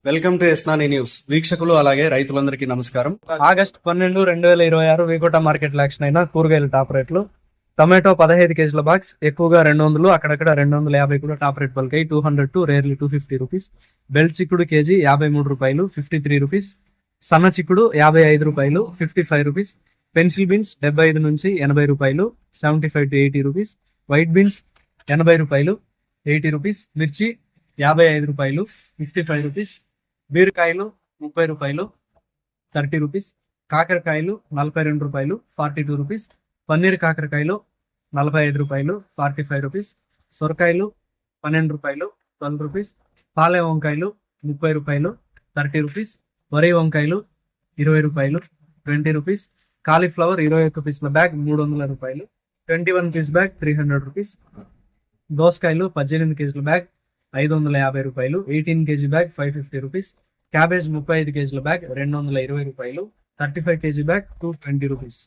Welcome to ఎస్నాని news. వీక్షకులు అలాగే రైతులందరికీ నమస్కారం. ఆగస్టు 12, 2026 వికోట మార్కెట్ యాక్షన్ అయిన కూరగాయల టాప్ రేట్లు. టొమాటో 15 కేజీల బాక్స్ ఎక్కువగా 200, అక్కడక్కడ 250 కూడా టాప్ రేట్ పలికాయి. 200 రేర్లీ 250 రూపీస్. బెల్ చిక్కుడు కేజీ 53 రూపాయలు, 53 రూపీస్. సన్న చిక్కుడు 55 రూపాయలు, 55 రూపీస్. పెన్సిల్ బీన్స్ 75 నుంచి 80 రూపాయలు, 75 to 80 రూపీస్. వైట్ బీన్స్ 80 రూపాయలు, 80 రూపీస్. మిర్చి 55 రూపాయలు, 55 రూపీస్. బీరకాయలు 30 రూపాయలు, 30 రూపీస్. కాకరకాయలు 42 రూపాయలు, 42 రూపీస్. పన్నీర్ కాకరకాయలు 45 రూపాయలు, 45 రూపీస్. సొరకాయలు 12 రూపాయలు, 12 రూపీస్. పాలే వంకాయలు 30 రూపాయలు, 30 రూపీస్. వరి వంకాయలు 20 రూపాయలు, 20 రూపీస్. కాలీఫ్లవర్ 21 పీస్ల బ్యాగ్ 300 రూపాయలు, 21 పీస్ బ్యాగ్ 300 రూపీస్. దోసకాయలు 18 కేజీల బ్యాగ్ 550 రూపాయలు, 18 కేజీ బ్యాగ్ 550 రూపీస్. క్యాబేజ్ 35 కేజీల బ్యాగ్ 220 రూపాయలు, 35 కేజీ బ్యాగ్ 220 రూపీస్.